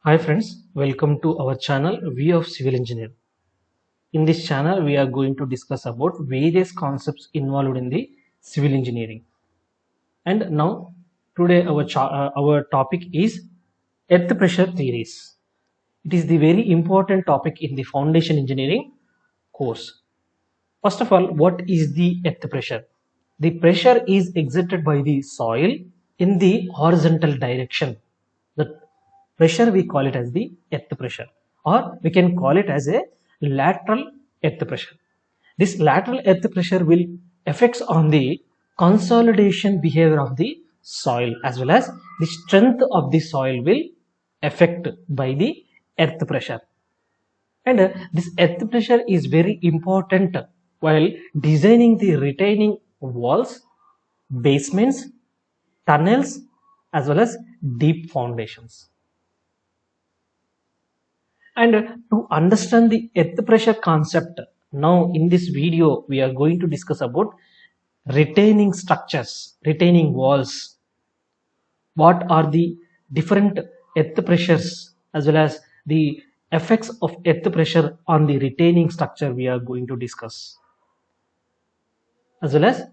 Hi friends, welcome to our channel View of Civil Engineer. In this channel, we are going to discuss about various concepts involved in the civil engineering. And now, today our topic is earth pressure theories. It is the very important topic in the foundation engineering course. First of all, what is the earth pressure? The pressure is exerted by the soil in the horizontal direction. The pressure we call it as the earth pressure, or we can call it as a lateral earth pressure. This lateral earth pressure will affects on the consolidation behavior of the soil, as well as the strength of the soil will affect by the earth pressure. And this earth pressure is very important while designing the retaining walls, basements, tunnels, as well as deep foundations. And to understand the earth pressure concept, now in this video we are going to discuss about retaining structures, retaining walls. What are the different earth pressures, as well as the effects of earth pressure on the retaining structure we are going to discuss. As well as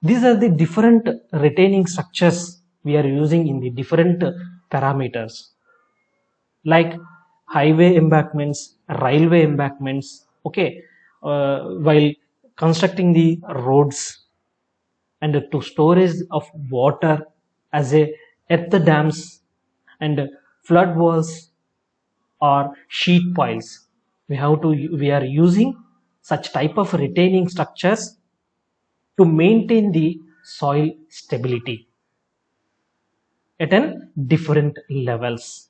these are the different retaining structures we are using in the different parameters, like highway embankments, railway embankments, okay, while constructing the roads, and to storage of water as a earth dams and flood walls or sheet piles. We are using such type of retaining structures to maintain the soil stability at an different levels.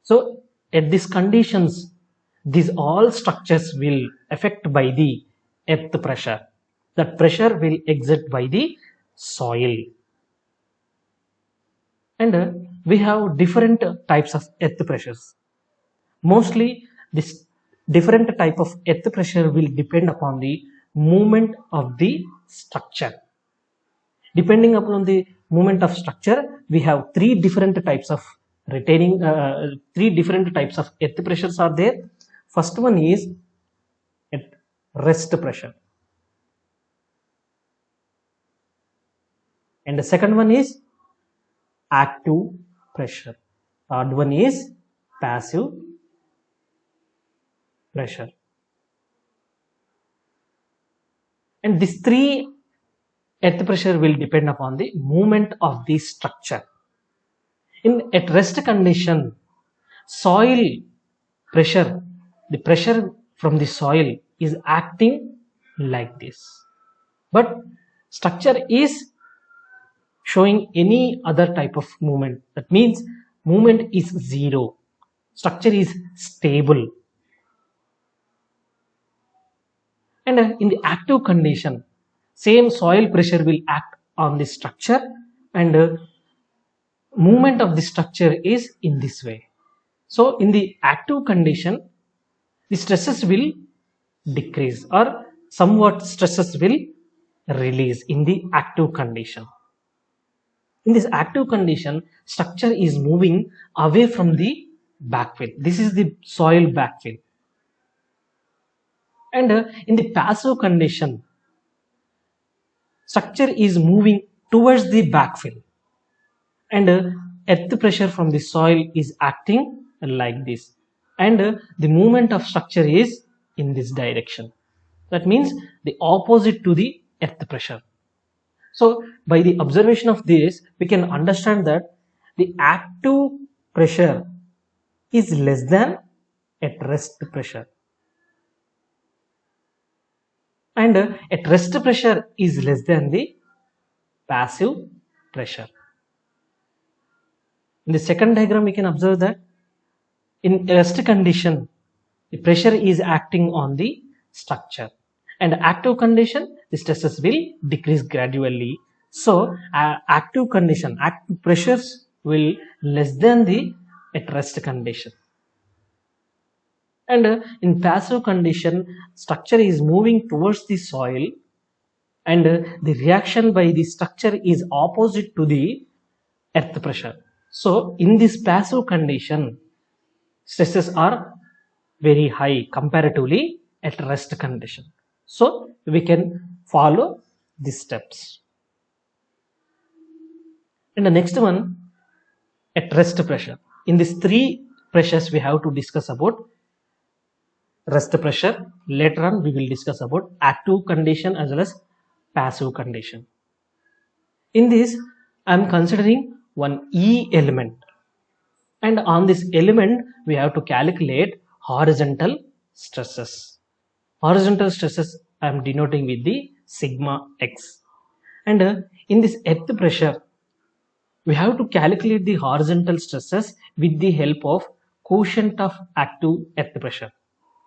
So at these conditions, these all structures will affect by the earth pressure. That pressure will exert by the soil. And we have different types of earth pressures. Mostly this different type of earth pressure will depend upon the movement of the structure. Depending upon the movement of structure, we have three different types of three different types of earth pressures are there. First one is at rest pressure, and the second one is active pressure. Third one is passive pressure. And these three earth pressure will depend upon the movement of the structure. In at rest condition, soil pressure, the pressure from the soil is acting like this, but structure is showing any other type of movement. That means movement is zero, structure is stable. And in the active condition, same soil pressure will act on the structure, and movement of the structure is in this way. So in the active condition, the stresses will decrease, or somewhat stresses will release in the active condition. In this active condition, structure is moving away from the backfill. This is the soil backfill. And in the passive condition, structure is moving towards the backfill, and earth pressure from the soil is acting like this, and the movement of structure is in this direction. That means the opposite to the earth pressure. So by the observation of this, we can understand that the active pressure is less than at rest pressure, and at rest pressure is less than the passive pressure. In the second diagram, we can observe that in rest condition, the pressure is acting on the structure, and active condition, the stresses will decrease gradually. So active condition, active pressures will less than the at rest condition. And in passive condition, structure is moving towards the soil, and the reaction by the structure is opposite to the earth pressure. So in this passive condition, stresses are very high comparatively at rest condition. So we can follow these steps. And the next one, at rest pressure. In these three pressures we have to discuss about rest pressure. Later on we will discuss about active condition as well as passive condition. In this I am considering one E element, and on this element we have to calculate horizontal stresses. Horizontal stresses I am denoting with the sigma x, and in this earth pressure we have to calculate the horizontal stresses with the help of quotient of active earth pressure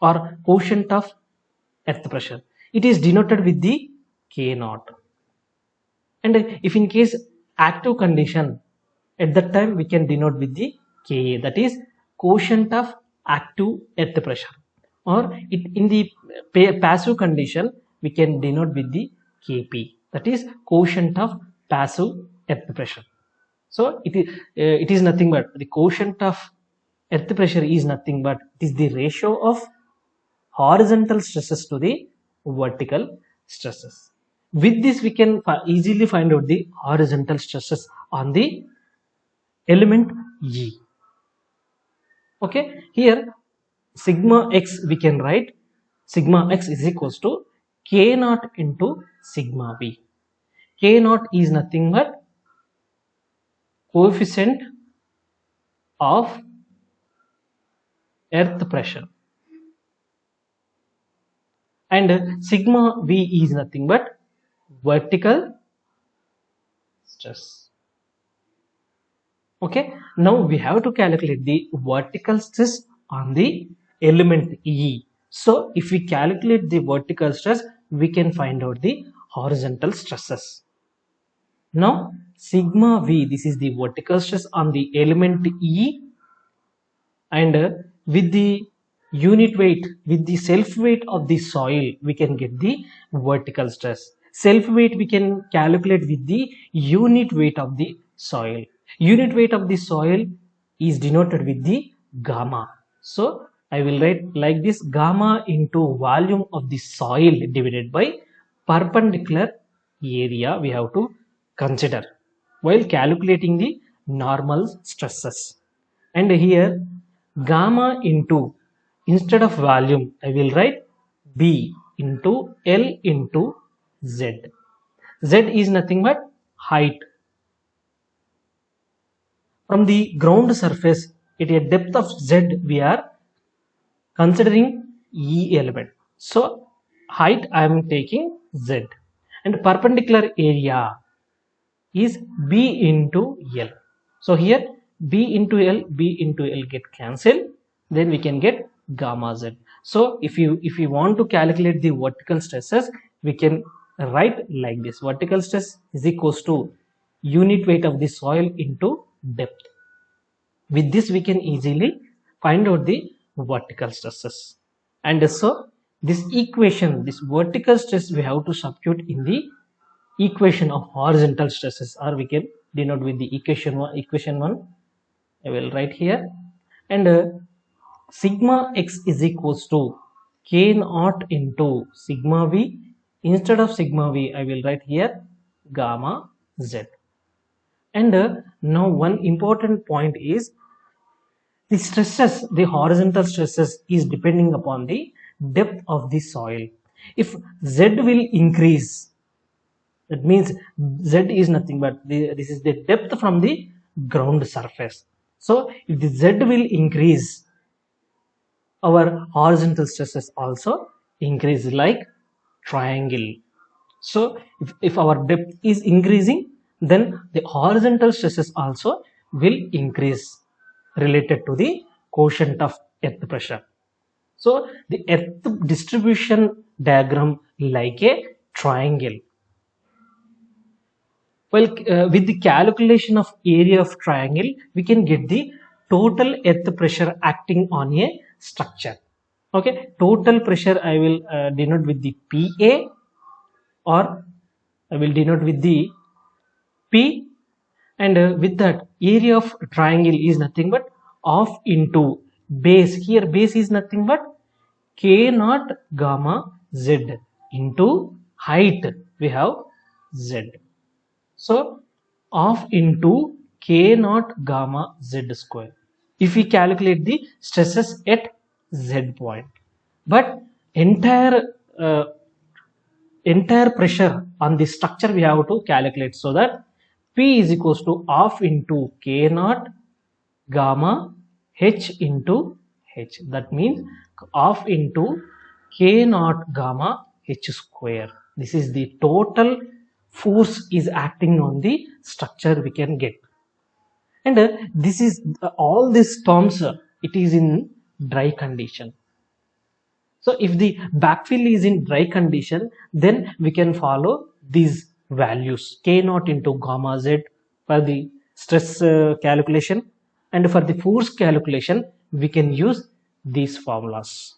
or quotient of earth pressure. It is denoted with the K naught. And if in case active condition, at that time we can denote with the Ka, that is quotient of active earth pressure, or in the passive condition we can denote with the Kp, that is quotient of passive earth pressure. So it is nothing but the quotient of earth pressure is nothing but it is the ratio of horizontal stresses to the vertical stresses. With this we can easily find out the horizontal stresses on the element E. Okay, here sigma x we can write sigma x is equals to K naught into sigma V. K naught is nothing but coefficient of earth pressure, and sigma V is nothing but vertical stress. Okay, now we have to calculate the vertical stress on the element E. So if we calculate the vertical stress, we can find out the horizontal stresses. Now sigma V, this is the vertical stress on the element E, and with the unit weight, with the self weight of the soil, we can get the vertical stress. Self weight we can calculate with the unit weight of the soil. Unit weight of the soil is denoted with the gamma. So I will write like this: gamma into volume of the soil divided by perpendicular area we have to consider while calculating the normal stresses. And here gamma into, instead of volume I will write B into L into Z. Z is nothing but height. From the ground surface at a depth of Z we are considering E element. So height I am taking Z, and perpendicular area is B into L. So here B into L get cancelled, then we can get gamma Z. So if you want to calculate the vertical stresses, we can write like this: vertical stress is equals to unit weight of the soil into depth. With this we can easily find out the vertical stresses. And so this equation, this vertical stress, we have to substitute in the equation of horizontal stresses, or we can denote with the equation 1. I will write here, and sigma x is equals to K naught into sigma V. Instead of sigma V I will write here gamma Z. And now one important point is the stresses, the horizontal stresses is depending upon the depth of the soil. If Z will increase, that means Z is nothing but this is the depth from the ground surface. So if the Z will increase, our horizontal stresses also increase, like triangle. So if our depth is increasing, then the horizontal stresses also will increase related to the quotient of earth pressure. So the earth distribution diagram like a triangle. Well, with the calculation of area of triangle, we can get the total earth pressure acting on a structure. Okay, total pressure I will denote with the PA, or I will denote with the P, and with that area of triangle is nothing but half into base. Here base is nothing but k naught gamma z into height we have z. So half into k naught gamma z square if we calculate the stresses at z point. But uh, entire pressure on the structure we have to calculate, so that P is equals to half into K naught gamma H into H. That means half into K naught gamma H square. This is the total force is acting on the structure we can get. And this is all these terms it is in dry condition. So if the backfill is in dry condition, then we can follow these values k naught into gamma z for the stress calculation, and for the force calculation we can use these formulas.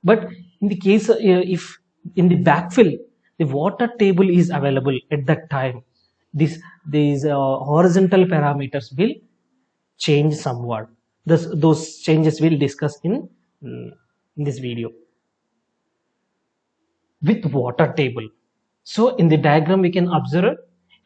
But in the case if in the backfill the water table is available at that time, these horizontal parameters will change somewhat. Those changes we'll discuss in this video. With water table, so in the diagram we can observe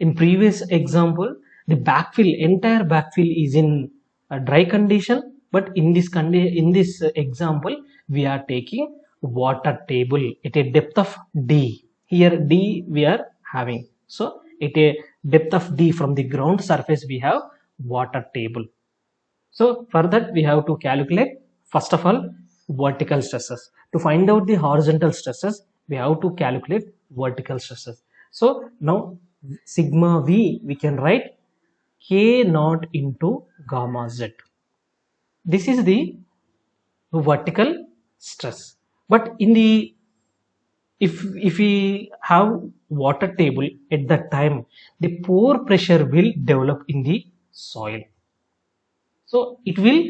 in previous example the backfill, entire backfill is in a dry condition, but in this example we are taking water table at a depth of d. Here d we are having, so at a depth of d from the ground surface we have water table. So for that we have to calculate first of all vertical stresses. To find out the horizontal stresses we have to calculate vertical stresses. So now sigma v we can write k naught into gamma z. This is the vertical stress. But in the if we have water table at that time, the pore pressure will develop in the soil, so it will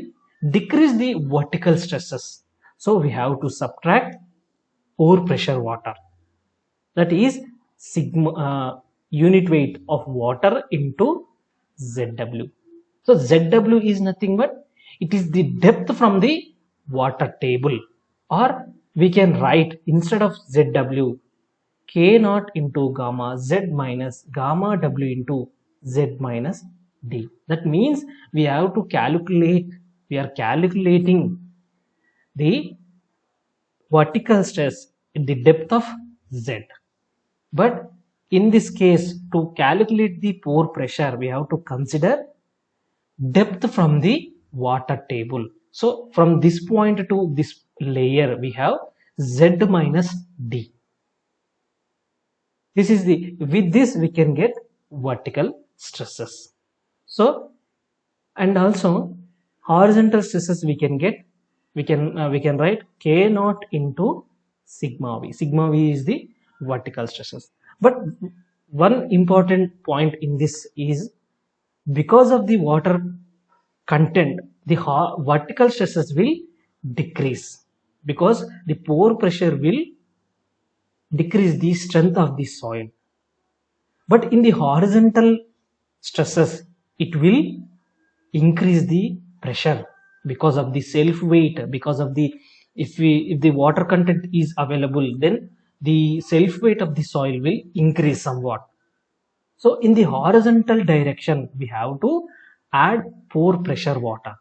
decrease the vertical stresses. So we have to subtract pore pressure water, that is sigma unit weight of water into Zw. So Zw is nothing but it is the depth from the water table, or we can write instead of Zw k naught into gamma z minus gamma w into z minus d. That means we have to calculate, we are calculating the vertical stress at the depth of z. But in this case, to calculate the pore pressure we have to consider depth from the water table. So from this point to this layer we have z minus d. This is the, with this we can get vertical stresses. So and also horizontal stresses we can get, we can write k naught into sigma v. Sigma v is the vertical stresses. But one important point in this is, because of the water content the vertical stresses will decrease, because the pore pressure will decrease the strength of the soil. But in the horizontal stresses it will increase the pressure because of the self weight, because of the if the water content is available, then the self weight of the soil will increase somewhat. So in the horizontal direction we have to add pore pressure water.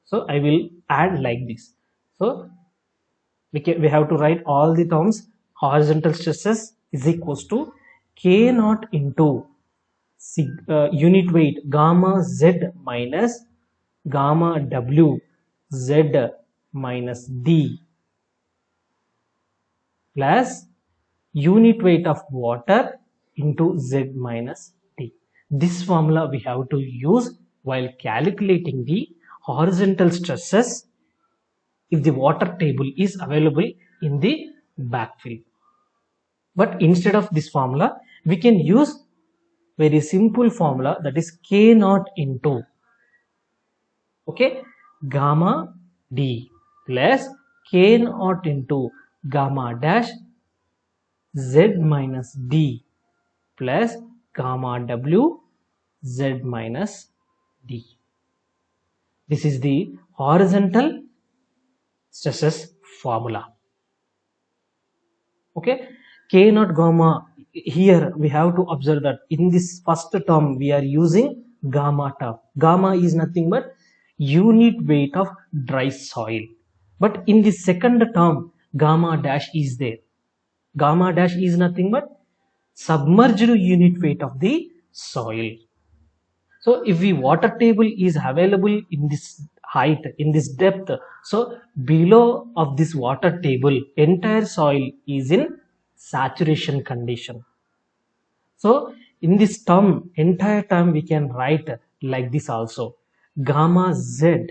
So I will add like this. So we have to write all the terms. Horizontal stresses is equals to k naught into unit weight gamma z minus gamma w z minus d plus unit weight of water into z minus d. This formula we have to use while calculating the horizontal stresses if the water table is available in the backfill. But instead of this formula we can use very simple formula, that is k naught into gamma d plus k naught into gamma dash z minus d plus gamma W Z minus D. This is the horizontal stresses formula. Okay, K naught gamma, here we have to observe that in this first term we are using gamma term. Gamma is nothing but unit weight of dry soil. But in the second term, gamma dash is there. Gamma dash is nothing but submerged unit weight of the soil. So if the water table is available in this height, in this depth, so below of this water table, entire soil is in saturation condition. So in this term, entire term we can write like this also. Gamma Z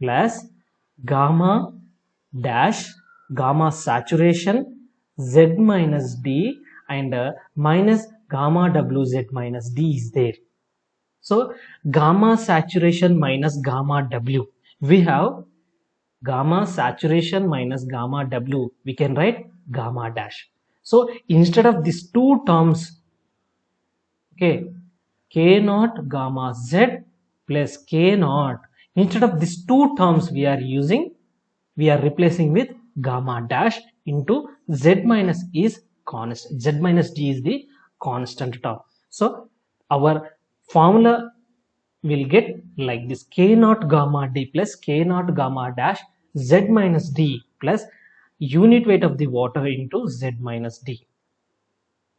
plus gamma dash, gamma saturation Z minus D, and minus gamma WZ minus D is there. So gamma saturation minus gamma W, we have gamma saturation minus gamma W, we can write gamma dash. So instead of these two terms, okay, K naught gamma Z plus K naught, instead of these two terms we are replacing with gamma dash into Z minus is constant, Z minus D is the constant term. So our formula will get like this: K naught gamma D plus K naught gamma dash Z minus D plus unit weight of the water into Z minus D.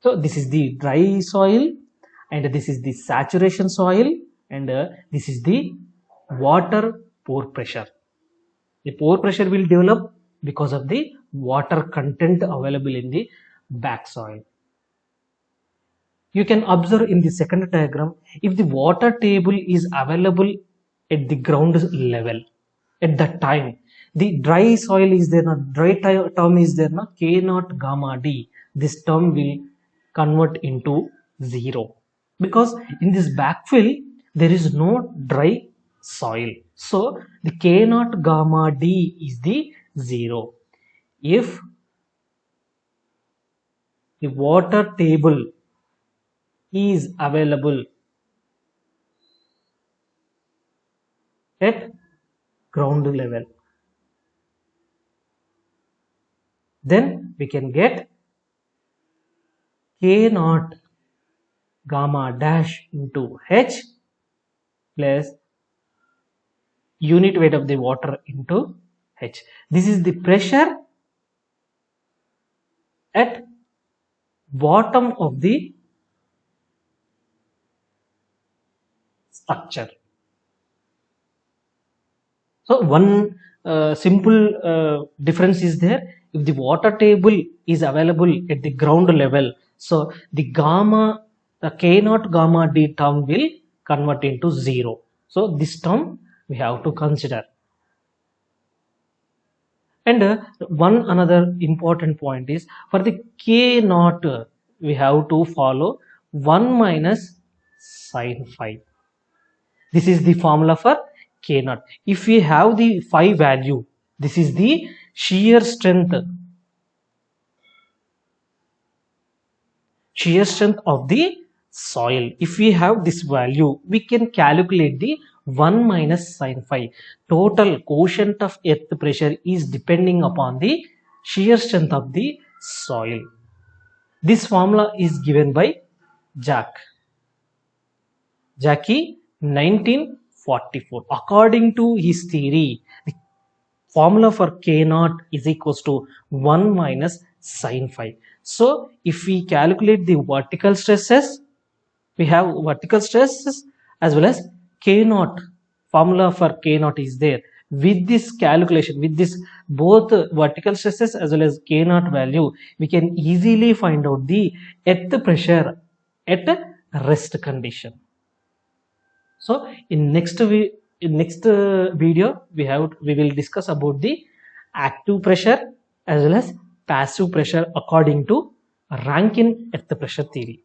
So this is the dry soil, and this is the saturation soil, and this is the water pore pressure. The pore pressure will develop because of the water content available in the back soil. You can observe in the second diagram, if the water table is available at the ground level at that time, the dry soil is there, dry term is there, K naught gamma D, this term will convert into 0, because in this backfill there is no dry soil. So the K naught gamma D is the 0. If the water table is available at ground level, then we can get K naught gamma dash into H plus unit weight of the water into H. This is the pressure at bottom of the structure. So one simple difference is there. If the water table is available at the ground level, so the K naught gamma D term will convert into 0. So this term we have to consider. And one another important point is, for the K naught we have to follow 1 minus sin phi. This is the formula for K naught. If we have the phi value, this is the shear strength of the soil. If we have this value, we can calculate the 1 minus sin phi. Total quotient of earth pressure is depending upon the shear strength of the soil. This formula is given by Jackie 1944. According to his theory, the formula for K naught is equals to 1 minus sin phi. So if we calculate the vertical stresses, we have vertical stresses as well as K naught. Formula for K naught is there. With this calculation, with this both vertical stresses as well as K naught value, we can easily find out the earth pressure at rest condition. So in next video we will discuss about the active pressure as well as passive pressure according to Rankine earth pressure theory.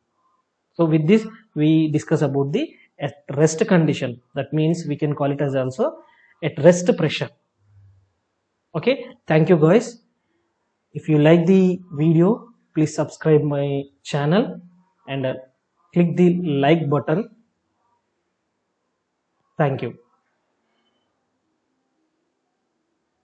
So with this we discuss about the at rest condition. That means we can call it as also at rest pressure. Okay, thank you guys. If you like the video, please subscribe my channel. and click the like button. Thank you.